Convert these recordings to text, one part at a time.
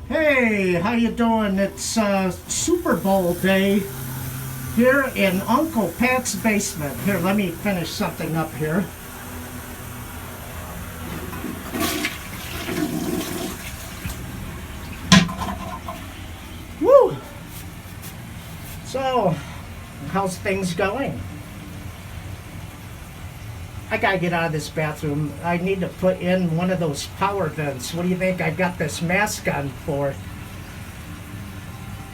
Hey, how you doing? It's Super Bowl day here in Uncle Pat's basement. Here, let me finish something up here. Woo! So, how's things going? I gotta get out of this bathroom. I need to put in one of those power vents. What do you think I got this mask on for?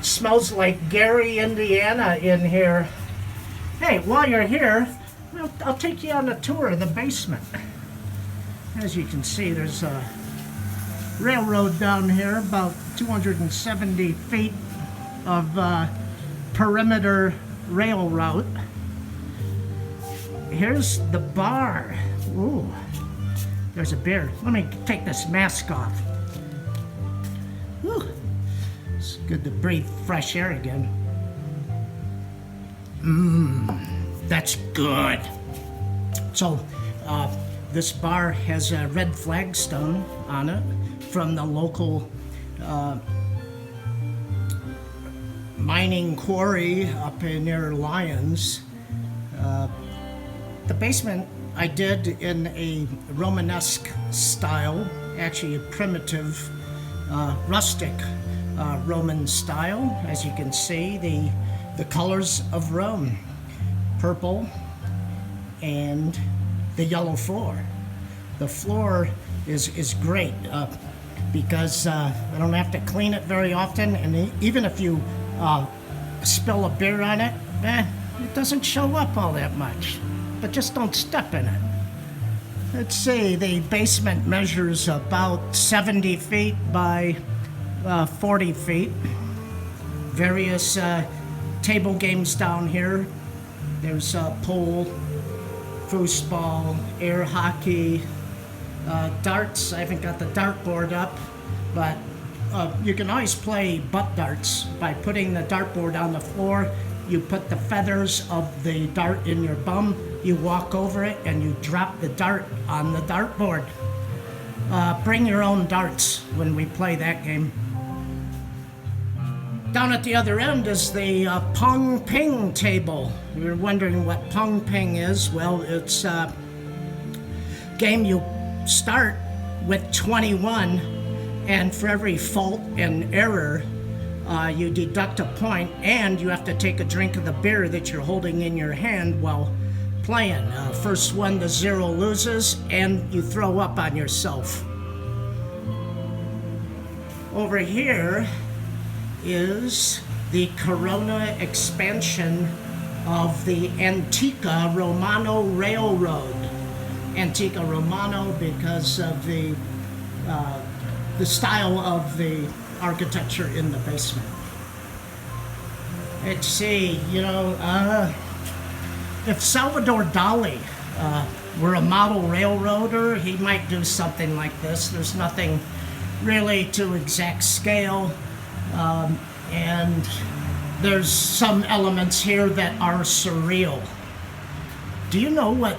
Smells like Gary, Indiana in here. Hey, while you're here, I'll take you on a tour of the basement. As you can see, there's a railroad down here, about 270 feet of perimeter rail route. Here's the bar. Ooh, there's a beer. Let me take this mask off. Ooh, it's good to breathe fresh air again. That's good. So, this bar has a red flagstone on it from the local mining quarry up in near Lyons. The basement I did in a Romanesque style, actually a primitive, rustic Roman style. As you can see, the colors of Rome, purple and the yellow floor. The floor is great because I don't have to clean it very often, and even if you spill a beer on it, it doesn't show up all that much. But just don't step in it. Let's see, the basement measures about 70 feet by 40 feet. Various table games down here. There's pool, foosball, air hockey, darts. I haven't got the dartboard up, but you can always play butt darts by putting the dartboard on the floor. You put the feathers of the dart in your bum, you walk over it, and you drop the dart on the dartboard. Bring your own darts when we play that game. Down at the other end is the Pong Ping table. You're wondering what Pong Ping is? Well, it's a game you start with 21, and for every fault and error, you deduct a point, and you have to take a drink of the beer that you're holding in your hand while playing. First one to zero loses, and you throw up on yourself. Over here is the Corona expansion of the Antica Romano Railroad. Antica Romano because of the style of the architecture in the basement. Let's see, if Salvador Dali were a model railroader, he might do something like this. There's nothing really to exact scale, and there's some elements here that are surreal. Do you know what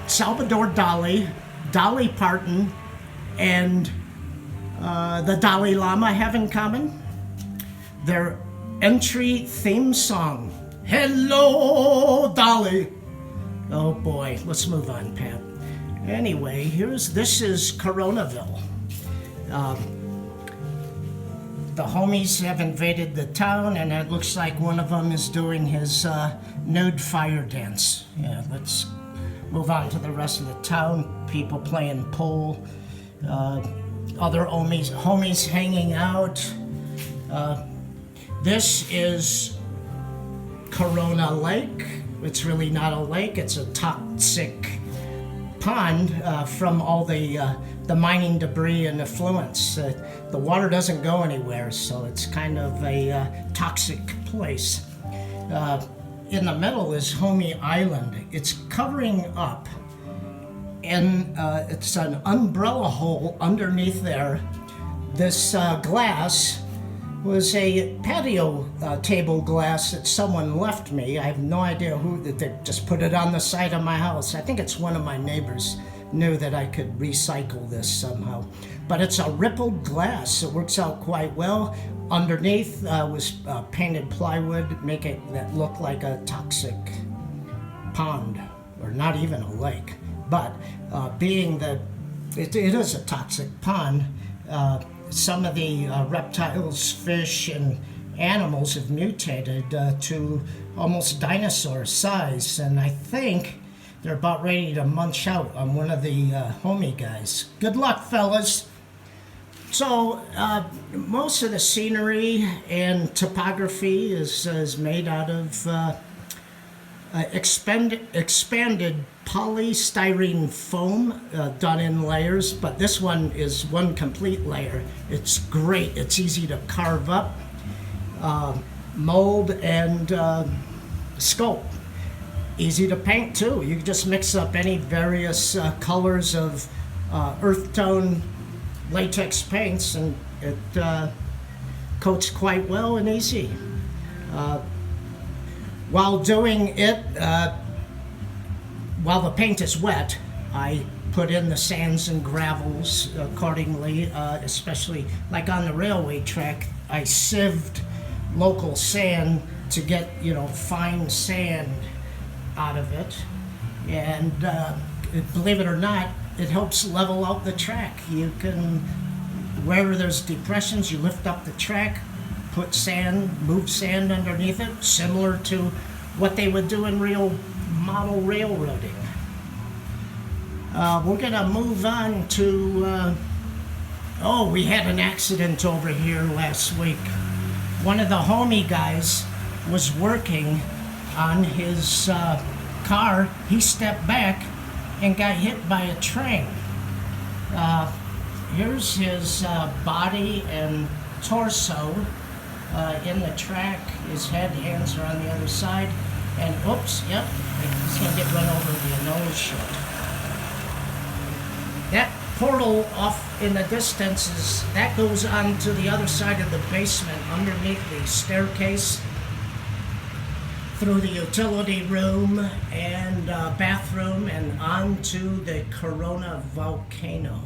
Salvador Dali, Dolly Parton, and the Dalai Lama have in common? Their entry theme song. Hello, Dolly. Oh boy, let's move on, Pat. Anyway, this is Coronaville. The homies have invaded the town, and it looks like one of them is doing his nude fire dance. Yeah, let's move on to the rest of the town. People playing pool. Other homies hanging out. This is Corona Lake. It's really not a lake, it's a toxic pond from all the mining debris and effluents. The water doesn't go anywhere, so it's kind of a toxic place. In the middle is Homie Island. It's covering up, and it's an umbrella hole underneath there. This glass was a patio table glass that someone left me. I have no idea who, that they just put it on the side of my house. I think it's one of my neighbors. knew that I could recycle this somehow. But it's a rippled glass. It works out quite well. Underneath was painted plywood, make it that look like a toxic pond, or not even a lake. But being that it is a toxic pond, some of the reptiles, fish, and animals have mutated to almost dinosaur size, and I think they're about ready to munch out on one of the homie guys. Good luck, fellas. So most of the scenery and topography is made out of expanded polystyrene foam done in layers, but this one is one complete layer. It's great. It's easy to carve up, mold, and sculpt. Easy to paint too. You can just mix up any various colors of earth tone latex paints, and it coats quite well and easy. While doing it, while the paint is wet, I put in the sands and gravels accordingly, especially like on the railway track. I sieved local sand to get, fine sand out of it. And believe it or not, it helps level out the track. You can, wherever there's depressions, you lift up the track, put sand, move sand underneath it, similar to what they would do in real model railroading. We're gonna move on to, we had an accident over here last week. One of the homie guys was working on his car. He stepped back and got hit by a train. Here's his body and torso in the track. His head, hands are on the other side. And oops, yep, he's gonna get run over with a nose shot. That portal off in the distance that goes on to the other side of the basement, underneath the staircase, through the utility room and bathroom, and onto the Corona volcano.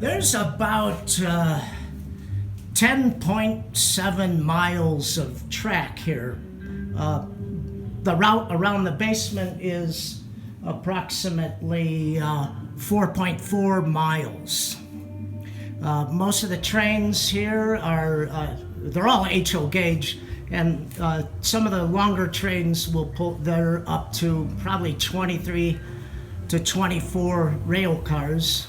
There's about 10.7 miles of track here. The route around the basement is approximately 4.4 miles. Most of the trains here are, they're all HO gauge, and some of the longer trains will pull, they're up to probably 23 to 24 rail cars.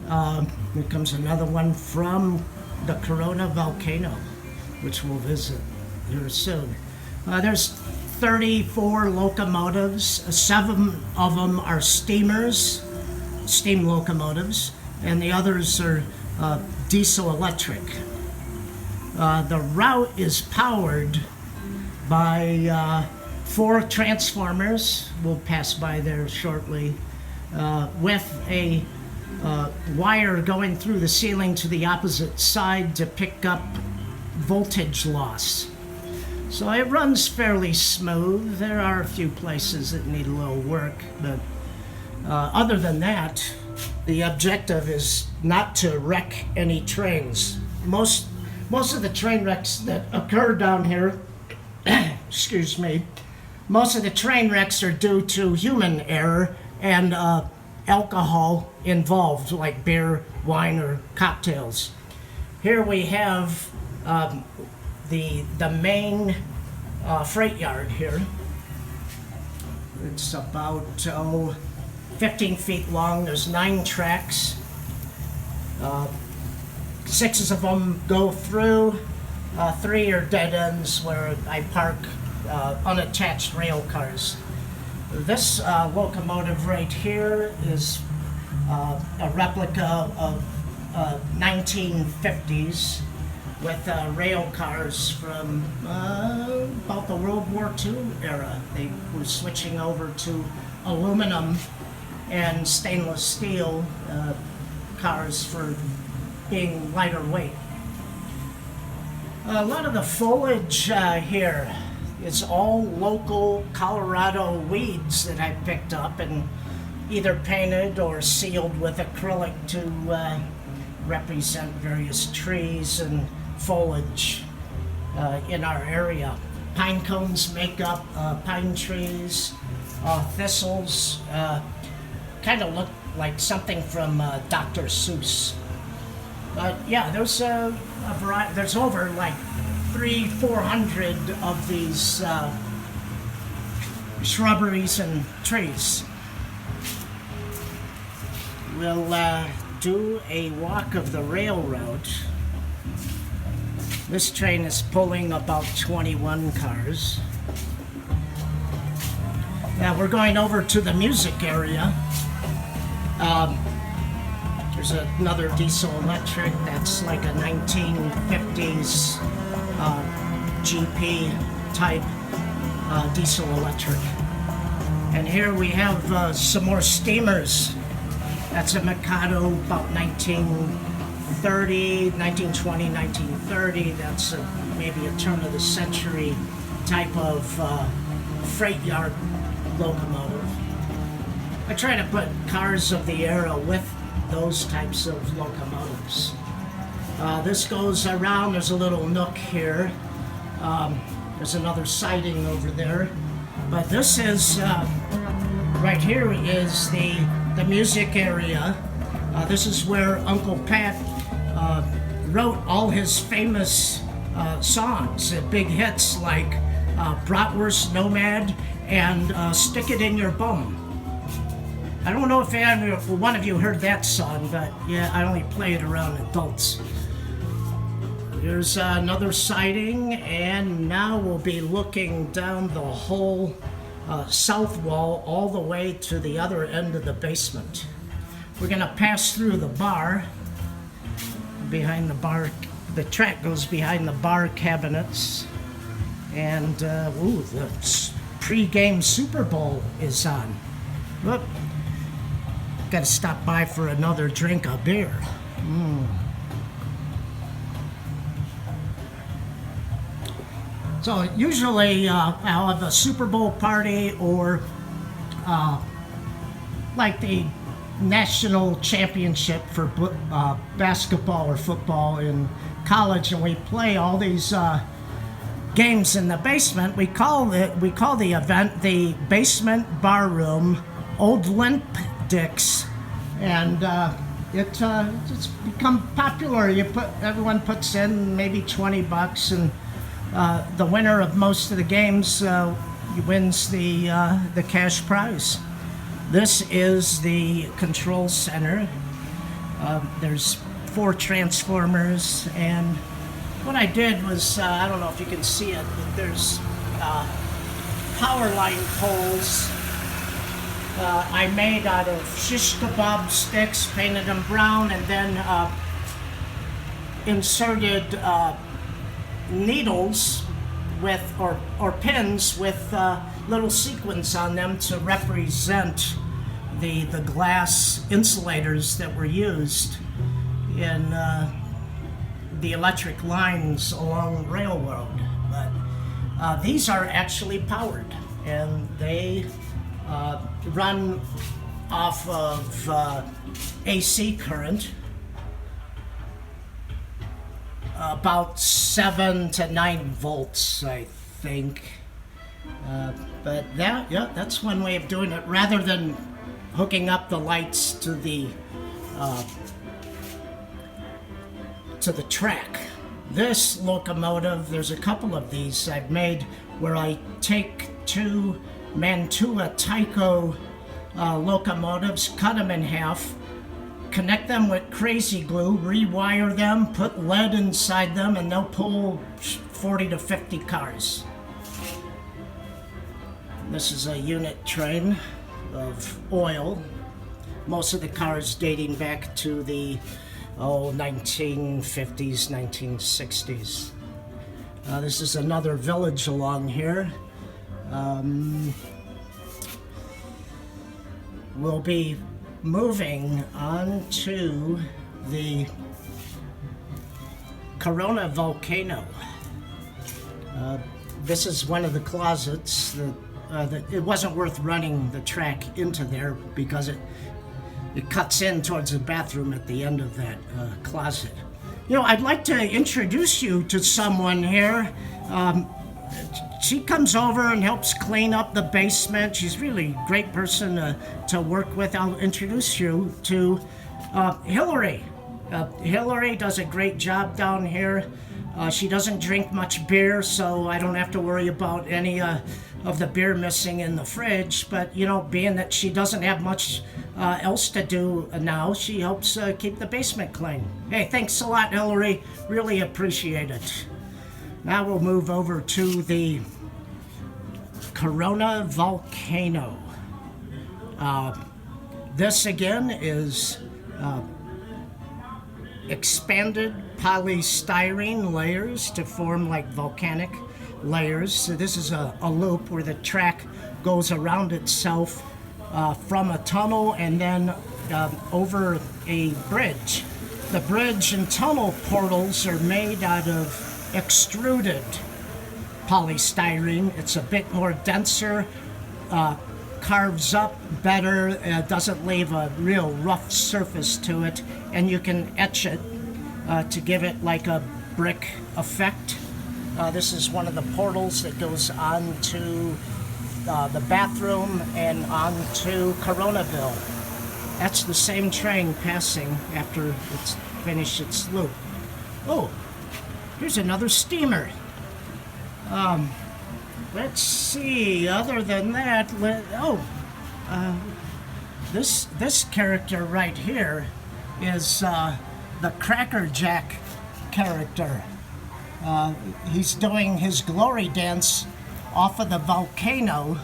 Here comes another one from the Corona volcano, which we'll visit here soon. There's 34 locomotives. 7 of them are steamers, steam locomotives, and the others are diesel electric. The route is powered by 4 transformers. We'll pass by there shortly, with a wire going through the ceiling to the opposite side to pick up voltage loss. So it runs fairly smooth. There are a few places that need a little work, but other than that, the objective is not to wreck any trains. Most of the train wrecks that occur down here, excuse me, most of the train wrecks are due to human error and alcohol involved, like beer, wine, or cocktails. Here we have the main freight yard here. It's about 15 feet long. There's 9 tracks. 6 of them go through. 3 are dead ends where I park unattached rail cars. This locomotive right here is a replica of 1950s with rail cars from about the World War II era. They were switching over to aluminum and stainless steel cars for being lighter weight. A lot of the foliage here is all local Colorado weeds that I picked up, and either painted or sealed with acrylic to represent various trees and foliage in our area. Pine cones make up pine trees, thistles, kind of look like something from Dr. Seuss. But yeah, there's a variety, there's over like 300-400 of these shrubberies and trees. We'll do a walk of the railroad. This train is pulling about 21 cars. Now we're going over to the music area. There's another diesel electric that's like a 1950s GP type diesel electric. And here we have some more steamers. That's a Mikado, about 1930, 1920, 1930. That's maybe a turn of the century type of freight yard locomotive. I try to put cars of the era with those types of locomotives. This goes around, there's a little nook here. There's another siding over there. But this is, right here is the music area. This is where Uncle Pat wrote all his famous songs, big hits like Bratwurst Nomad and Stick It in Your Bum. I don't know if one of you heard that song, but yeah, I only play it around adults. Here's another siding, and now we'll be looking down the whole south wall all the way to the other end of the basement. We're gonna pass through the bar. Behind the bar, the track goes behind the bar cabinets, and ooh, the pre-game Super Bowl is on. Look, gotta stop by for another drink of beer. So usually I'll have a Super Bowl party or like the national championship for basketball or football in college, and we play all these games in the basement. We call the event the Basement Bar Room Old Limp Dicks, and it's become popular. Everyone puts in maybe $20, and the winner of most of the games wins the cash prize. This is the control center. There's 4 transformers, and what I did was, I don't know if you can see it, but there's power line poles I made out of shish kebab sticks, painted them brown, and then inserted needles with or pins with little sequins on them to represent the glass insulators that were used in the electric lines along the railroad. But these are actually powered, and they run off of AC current, about 7 to 9 volts, I think. But that's one way of doing it, rather than hooking up the lights to the track. This locomotive, there's a couple of these I've made where I take 2 Mantua Tyco locomotives, cut them in half, connect them with crazy glue, rewire them, put lead inside them, and they'll pull 40 to 50 cars. This is a unit train of oil. Most of the cars dating back to the 1950s, 1960s. This is another village along here. We'll be moving on to the Corona volcano. This is one of the closets. it wasn't worth running the track into there because it cuts in towards the bathroom at the end of that closet. You know, I'd like to introduce you to someone here. She comes over and helps clean up the basement. She's really a great person to work with. I'll introduce you to Hillary. Hillary does a great job down here. She doesn't drink much beer, so I don't have to worry about any of the beer missing in the fridge. But, you know, being that she doesn't have much else to do now, she helps keep the basement clean. Hey, thanks a lot, Hillary. Really appreciate it. Now we'll move over to the Corona volcano. This again is expanded polystyrene layers to form like volcanic layers. So this is a loop where the track goes around itself from a tunnel and then over a bridge. The bridge and tunnel portals are made out of extruded polystyrene. It's a bit more denser, carves up better, doesn't leave a real rough surface to it, and you can etch it to give it like a brick effect. This is one of the portals that goes onto the bathroom and onto Coronaville. That's the same train passing after it's finished its loop. Oh, here's another steamer. Let's see, other than that, this character right here is the Cracker Jack character. He's doing his glory dance off of the volcano.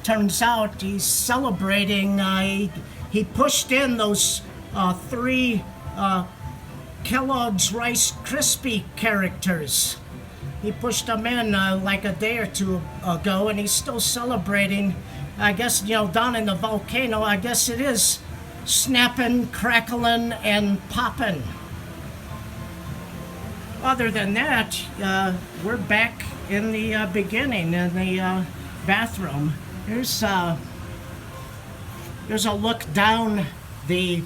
Turns out he's celebrating, he pushed in those 3 Kellogg's Rice Krispie characters. He pushed them in like a day or two ago, and he's still celebrating. I guess, you know, down in the volcano, I guess it is snapping, crackling, and popping. Other than that, we're back in the beginning, in the bathroom. There's a look down the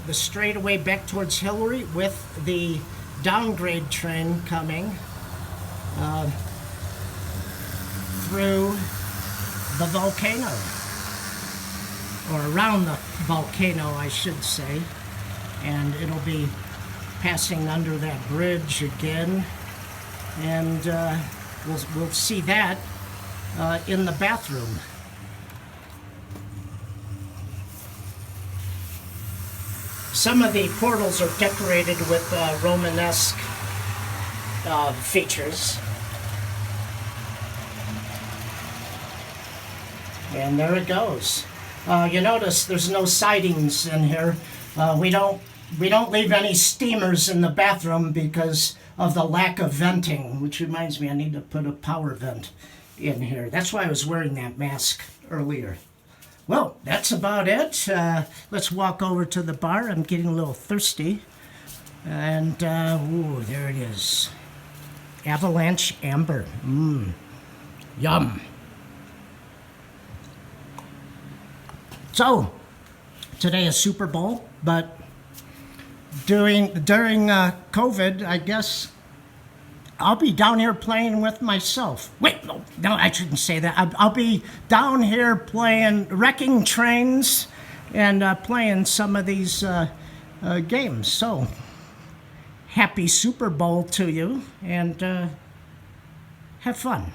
straightaway back towards Hillary with the downgrade train coming through the volcano, or around the volcano, I should say, and it'll be passing under that bridge again, and we'll see that in the bathroom. Some of the portals are decorated with Romanesque features. And there it goes. You notice there's no sidings in here. We don't leave any steamers in the bathroom because of the lack of venting, which reminds me I need to put a power vent in here. That's why I was wearing that mask earlier. Well, that's about it. Let's walk over to the bar. I'm getting a little thirsty. And, ooh, there it is. Avalanche Amber. Yum. So, today is Super Bowl, but during COVID, I guess I'll be down here playing with myself. Wait, no, I shouldn't say that. I'll be down here wrecking trains and playing some of these games. So, happy Super Bowl to you, and have fun.